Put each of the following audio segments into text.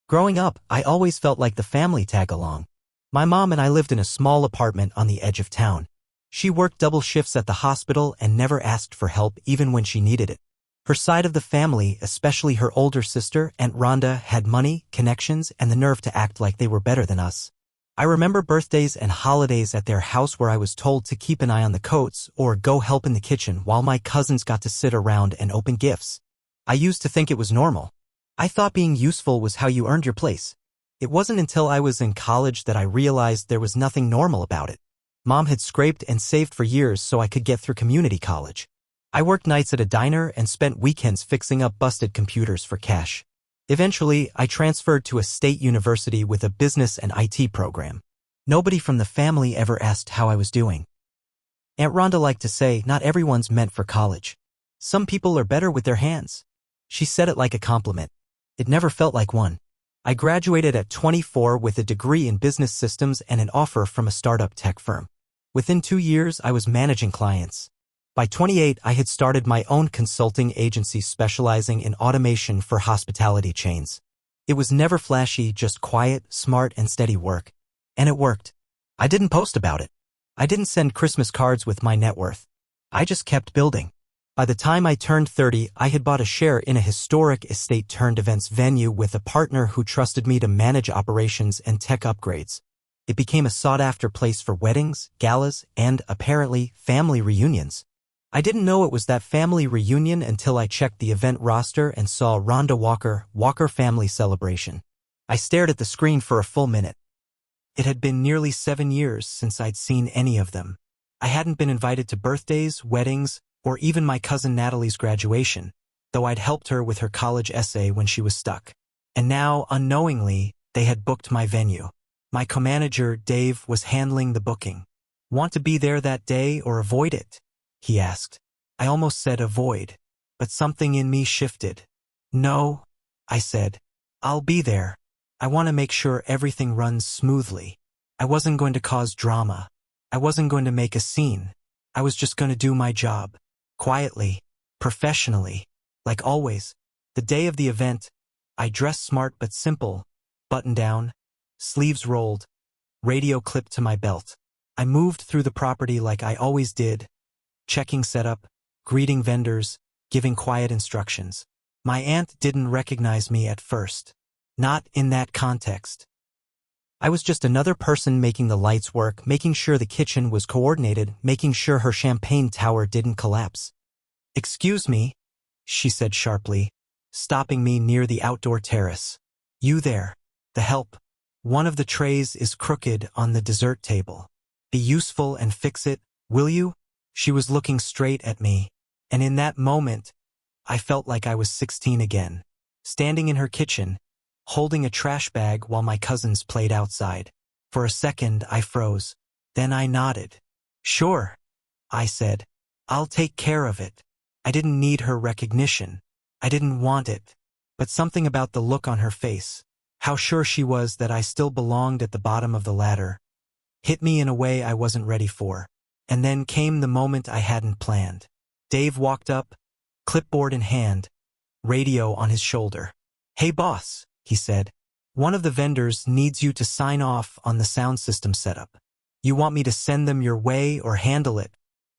Growing up, I always felt like the family tag-along. My mom and I lived in a small apartment on the edge of town. She worked double shifts at the hospital and never asked for help even when she needed it. Her side of the family, especially her older sister, Aunt Rhonda, had money, connections, and the nerve to act like they were better than us. I remember birthdays and holidays at their house where I was told to keep an eye on the coats or go help in the kitchen while my cousins got to sit around and open gifts. I used to think it was normal. I thought being useful was how you earned your place. It wasn't until I was in college that I realized there was nothing normal about it. Mom had scraped and saved for years so I could get through community college. I worked nights at a diner and spent weekends fixing up busted computers for cash. Eventually, I transferred to a state university with a business and IT program. Nobody from the family ever asked how I was doing. Aunt Rhonda liked to say, not everyone's meant for college. Some people are better with their hands. She said it like a compliment. It never felt like one. I graduated at 24 with a degree in business systems and an offer from a startup tech firm. Within 2 years, I was managing clients. By 28, I had started my own consulting agency specializing in automation for hospitality chains. It was never flashy, just quiet, smart, and steady work. And it worked. I didn't post about it. I didn't send Christmas cards with my net worth. I just kept building. By the time I turned 30, I had bought a share in a historic estate-turned-events venue with a partner who trusted me to manage operations and tech upgrades. It became a sought-after place for weddings, galas, and, apparently, family reunions. I didn't know it was that family reunion until I checked the event roster and saw Rhonda Walker Family Celebration. I stared at the screen for a full minute. It had been nearly 7 years since I'd seen any of them. I hadn't been invited to birthdays, weddings, or even my cousin Natalie's graduation, though I'd helped her with her college essay when she was stuck. And now, unknowingly, they had booked my venue. My co-manager, Dave, was handling the booking. Want to be there that day or avoid it? He asked. I almost said avoid, but something in me shifted. No, I said. I'll be there. I want to make sure everything runs smoothly. I wasn't going to cause drama. I wasn't going to make a scene. I was just going to do my job. Quietly, professionally, like always. The day of the event, I dressed smart but simple, button down, sleeves rolled, radio clipped to my belt. I moved through the property like I always did, checking setup, greeting vendors, giving quiet instructions. My aunt didn't recognize me at first. Not in that context. I was just another person making the lights work, making sure the kitchen was coordinated, making sure her champagne tower didn't collapse. Excuse me, she said sharply, stopping me near the outdoor terrace. You there. The help. One of the trays is crooked on the dessert table. Be useful and fix it, will you? She was looking straight at me, and in that moment, I felt like I was 16 again, standing in her kitchen, holding a trash bag while my cousins played outside. For a second, I froze. Then I nodded. Sure, I said. I'll take care of it. I didn't need her recognition. I didn't want it. But something about the look on her face, how sure she was that I still belonged at the bottom of the ladder, hit me in a way I wasn't ready for. And then came the moment I hadn't planned. Dave walked up, clipboard in hand, radio on his shoulder. Hey boss, he said. One of the vendors needs you to sign off on the sound system setup. You want me to send them your way or handle it?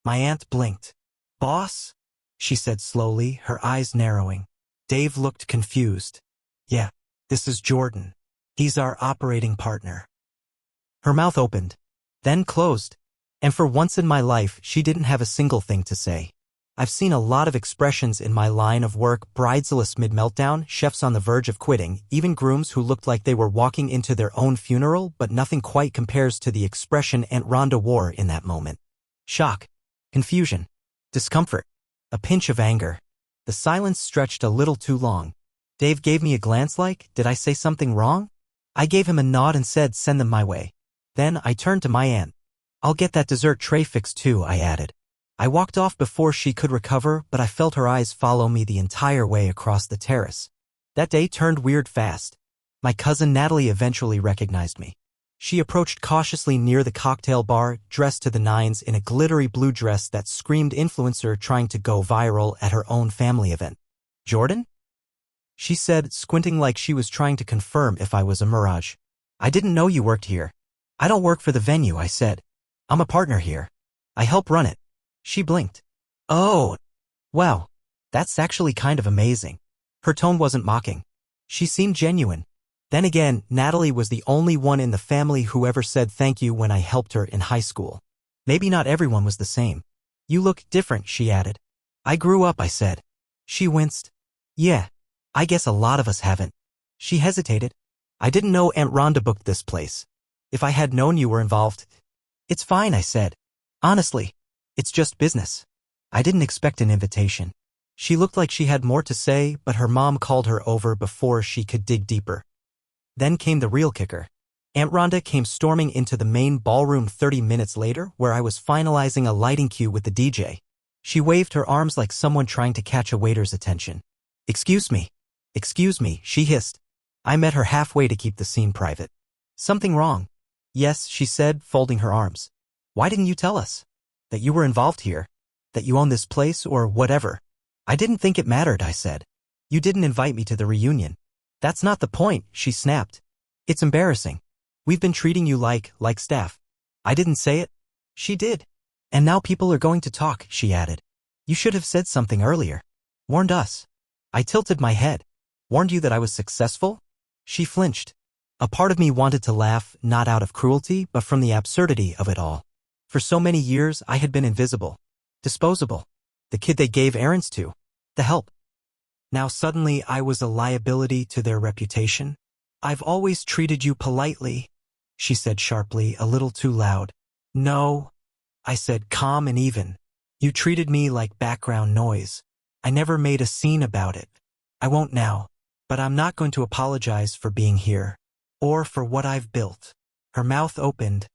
My aunt blinked. Boss? She said slowly, her eyes narrowing. Dave looked confused. Yeah, this is Jordan. He's our operating partner. Her mouth opened, then closed, and for once in my life, she didn't have a single thing to say. I've seen a lot of expressions in my line of work: bridezillas mid-meltdown, chefs on the verge of quitting, even grooms who looked like they were walking into their own funeral, but nothing quite compares to the expression Aunt Rhonda wore in that moment. Shock, confusion, discomfort, a pinch of anger. The silence stretched a little too long. Dave gave me a glance like, did I say something wrong? I gave him a nod and said, send them my way. Then I turned to my aunt. I'll get that dessert tray fixed too, I added. I walked off before she could recover, but I felt her eyes follow me the entire way across the terrace. That day turned weird fast. My cousin Natalie eventually recognized me. She approached cautiously near the cocktail bar, dressed to the nines in a glittery blue dress that screamed influencer trying to go viral at her own family event. Jordan? she said, squinting like she was trying to confirm if I was a mirage. I didn't know you worked here. I don't work for the venue, I said. I'm a partner here. I help run it. She blinked. Oh, wow. That's actually kind of amazing. Her tone wasn't mocking. She seemed genuine. Then again, Natalie was the only one in the family who ever said thank you when I helped her in high school. Maybe not everyone was the same. You look different, she added. I grew up, I said. She winced. Yeah, I guess a lot of us haven't. She hesitated. I didn't know Aunt Rhonda booked this place. If I had known you were involved. It's fine, I said. Honestly, it's just business. I didn't expect an invitation. She looked like she had more to say, but her mom called her over before she could dig deeper. Then came the real kicker. Aunt Rhonda came storming into the main ballroom 30 minutes later, where I was finalizing a lighting cue with the DJ. She waved her arms like someone trying to catch a waiter's attention. Excuse me, she hissed. I met her halfway to keep the scene private. Something wrong? Yes, she said, folding her arms. Why didn't you tell us? That you were involved here? That you own this place or whatever? I didn't think it mattered, I said. You didn't invite me to the reunion. That's not the point, she snapped. It's embarrassing. We've been treating you like staff. I didn't say it. She did. And now people are going to talk, she added. You should have said something earlier. Warned us. I tilted my head. Warned you that I was successful? She flinched. A part of me wanted to laugh, not out of cruelty, but from the absurdity of it all. For so many years, I had been invisible. Disposable. The kid they gave errands to. The help. Now suddenly I was a liability to their reputation. I've always treated you politely, she said sharply, a little too loud. No, I said, calm and even. You treated me like background noise. I never made a scene about it. I won't now, but I'm not going to apologize for being here, or for what I've built. Her mouth opened,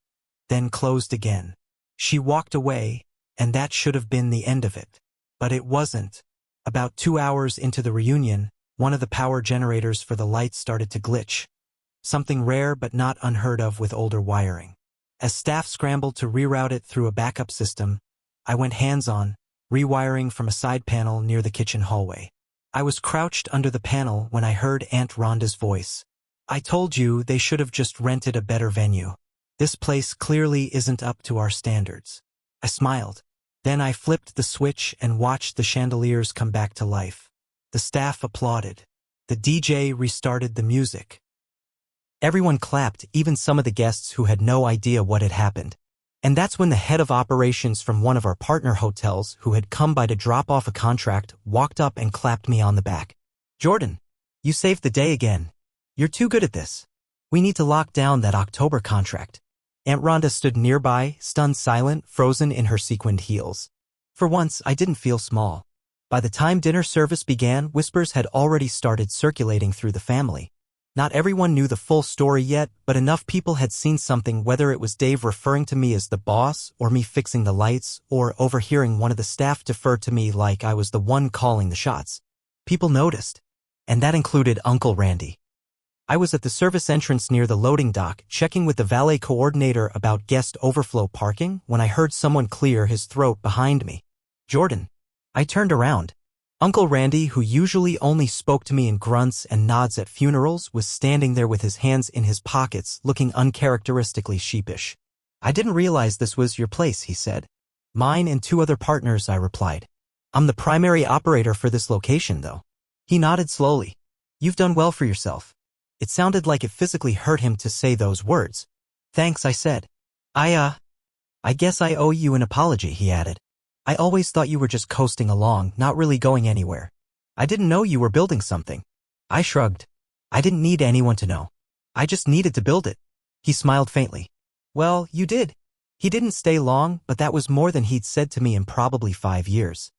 then closed again. She walked away, and that should have been the end of it. But it wasn't. About 2 hours into the reunion, one of the power generators for the lights started to glitch. Something rare but not unheard of with older wiring. As staff scrambled to reroute it through a backup system, I went hands-on, rewiring from a side panel near the kitchen hallway. I was crouched under the panel when I heard Aunt Rhonda's voice. I told you they should have just rented a better venue. This place clearly isn't up to our standards. I smiled. Then I flipped the switch and watched the chandeliers come back to life. The staff applauded. The DJ restarted the music. Everyone clapped, even some of the guests who had no idea what had happened. And that's when the head of operations from one of our partner hotels, who had come by to drop off a contract, walked up and clapped me on the back. Jordan, you saved the day again. You're too good at this. We need to lock down that October contract. Aunt Rhonda stood nearby, stunned silent, frozen in her sequined heels. For once, I didn't feel small. By the time dinner service began, whispers had already started circulating through the family. Not everyone knew the full story yet, but enough people had seen something, whether it was Dave referring to me as the boss, or me fixing the lights, or overhearing one of the staff defer to me like I was the one calling the shots. People noticed. And that included Uncle Randy. I was at the service entrance near the loading dock, checking with the valet coordinator about guest overflow parking, when I heard someone clear his throat behind me. Jordan. I turned around. Uncle Randy, who usually only spoke to me in grunts and nods at funerals, was standing there with his hands in his pockets, looking uncharacteristically sheepish. I didn't realize this was your place, he said. Mine and 2 other partners, I replied. I'm the primary operator for this location, though. He nodded slowly. You've done well for yourself. It sounded like it physically hurt him to say those words. Thanks, I said. I guess I owe you an apology, he added. I always thought you were just coasting along, not really going anywhere. I didn't know you were building something. I shrugged. I didn't need anyone to know. I just needed to build it. He smiled faintly. Well, you did. He didn't stay long, but that was more than he'd said to me in probably 5 years.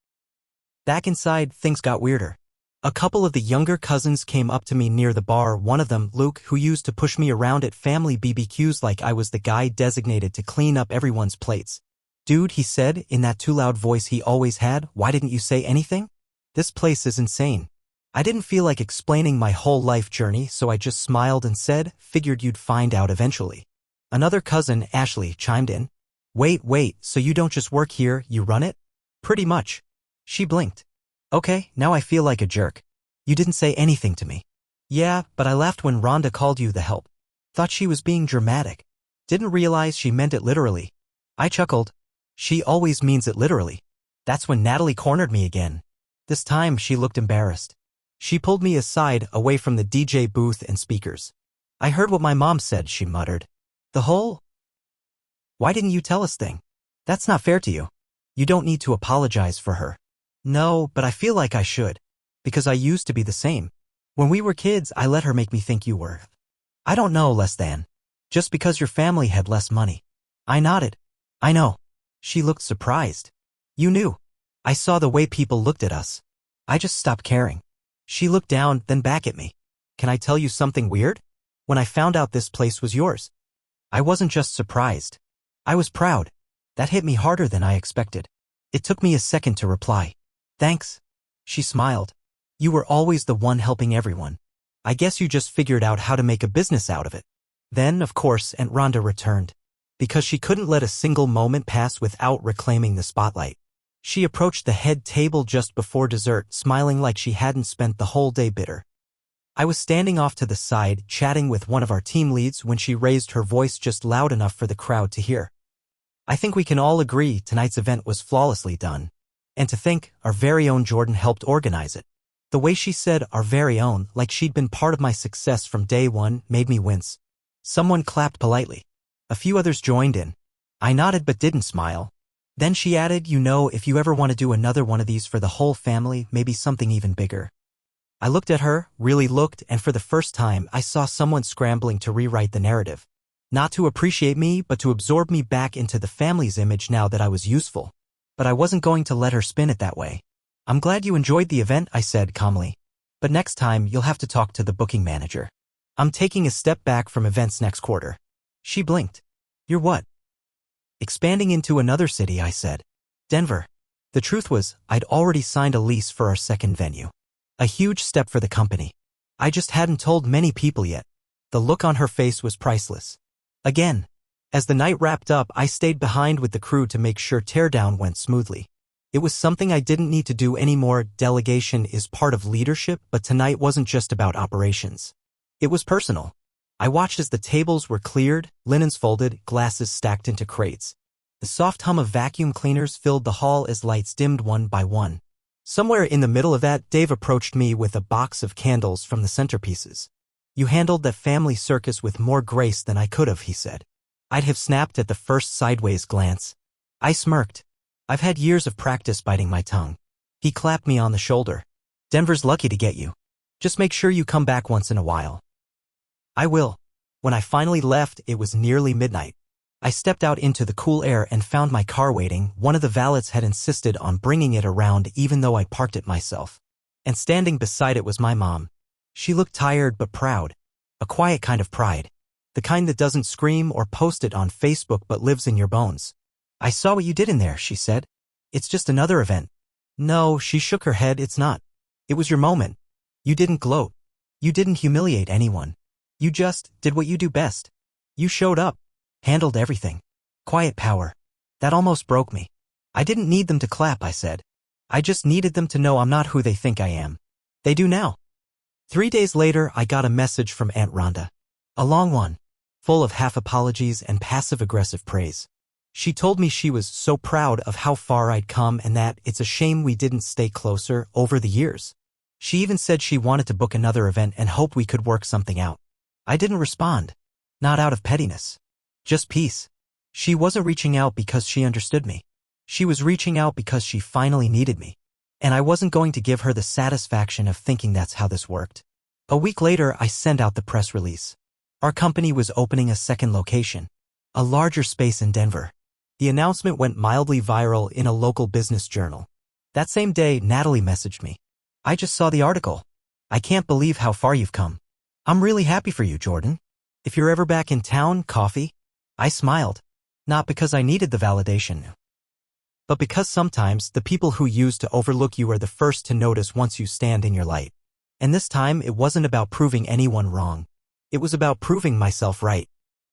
Back inside, things got weirder. A couple of the younger cousins came up to me near the bar, one of them, Luke, who used to push me around at family BBQs like I was the guy designated to clean up everyone's plates. Dude, he said, in that too loud voice he always had, why didn't you say anything? This place is insane. I didn't feel like explaining my whole life journey, so I just smiled and said, figured you'd find out eventually. Another cousin, Ashley, chimed in. Wait, so you don't just work here, you run it? Pretty much. She blinked. Okay, now I feel like a jerk. You didn't say anything to me. Yeah, but I laughed when Rhonda called you the help. Thought she was being dramatic. Didn't realize she meant it literally. I chuckled. She always means it literally. That's when Natalie cornered me again. This time she looked embarrassed. She pulled me aside away from the DJ booth and speakers. I heard what my mom said, she muttered. The whole "Why didn't you tell us" thing. That's not fair to you. You don't need to apologize for her. No, but I feel like I should. Because I used to be the same. When we were kids, I let her make me think you were. I don't know, less than. Just because your family had less money. I nodded. I know. She looked surprised. You knew. I saw the way people looked at us. I just stopped caring. She looked down, then back at me. Can I tell you something weird? When I found out this place was yours, I wasn't just surprised. I was proud. That hit me harder than I expected. It took me a second to reply. Thanks. She smiled. You were always the one helping everyone. I guess you just figured out how to make a business out of it. Then, of course, Aunt Rhonda returned. Because she couldn't let a single moment pass without reclaiming the spotlight. She approached the head table just before dessert, smiling like she hadn't spent the whole day bitter. I was standing off to the side, chatting with one of our team leads when she raised her voice just loud enough for the crowd to hear. I think we can all agree tonight's event was flawlessly done. And to think, our very own Jordan helped organize it. The way she said our very own, like she'd been part of my success from day one, made me wince. Someone clapped politely. A few others joined in. I nodded but didn't smile. Then she added, you know, if you ever want to do another one of these for the whole family, maybe something even bigger. I looked at her, really looked, and for the first time I saw someone scrambling to rewrite the narrative. Not to appreciate me, but to absorb me back into the family's image now that I was useful. But I wasn't going to let her spin it that way. I'm glad you enjoyed the event, I said calmly. But next time you'll have to talk to the booking manager. I'm taking a step back from events next quarter. She blinked. You're what? Expanding into another city, I said. Denver. The truth was, I'd already signed a lease for our second venue. A huge step for the company. I just hadn't told many people yet. The look on her face was priceless. Again. As the night wrapped up, I stayed behind with the crew to make sure teardown went smoothly. It was something I didn't need to do anymore. Delegation is part of leadership, but tonight wasn't just about operations. It was personal. I watched as the tables were cleared, linens folded, glasses stacked into crates. The soft hum of vacuum cleaners filled the hall as lights dimmed one by one. Somewhere in the middle of that, Dave approached me with a box of candles from the centerpieces. You handled that family circus with more grace than I could have, he said. I'd have snapped at the first sideways glance. I smirked. I've had years of practice biting my tongue. He clapped me on the shoulder. Denver's lucky to get you. Just make sure you come back once in a while. I will. When I finally left, it was nearly midnight. I stepped out into the cool air and found my car waiting. One of the valets had insisted on bringing it around even though I'd parked it myself. And standing beside it was my mom. She looked tired but proud. A quiet kind of pride. The kind that doesn't scream or post it on Facebook but lives in your bones. I saw what you did in there, she said. It's just another event. No, she shook her head, it's not. It was your moment. You didn't gloat. You didn't humiliate anyone. You just did what you do best. You showed up. Handled everything. Quiet power. That almost broke me. I didn't need them to clap, I said. I just needed them to know I'm not who they think I am. They do now. 3 days later, I got a message from Aunt Rhonda. A long one. Full of half apologies and passive-aggressive praise. She told me she was so proud of how far I'd come and that it's a shame we didn't stay closer over the years. She even said she wanted to book another event and hoped we could work something out. I didn't respond. Not out of pettiness. Just peace. She wasn't reaching out because she understood me. She was reaching out because she finally needed me. And I wasn't going to give her the satisfaction of thinking that's how this worked. A week later, I sent out the press release. Our company was opening a second location. A larger space in Denver. The announcement went mildly viral in a local business journal. That same day, Natalie messaged me. I just saw the article. I can't believe how far you've come. I'm really happy for you, Jordan. If you're ever back in town, coffee? I smiled. Not because I needed the validation, but because sometimes the people who used to overlook you are the first to notice once you stand in your light. And this time it wasn't about proving anyone wrong. It was about proving myself right.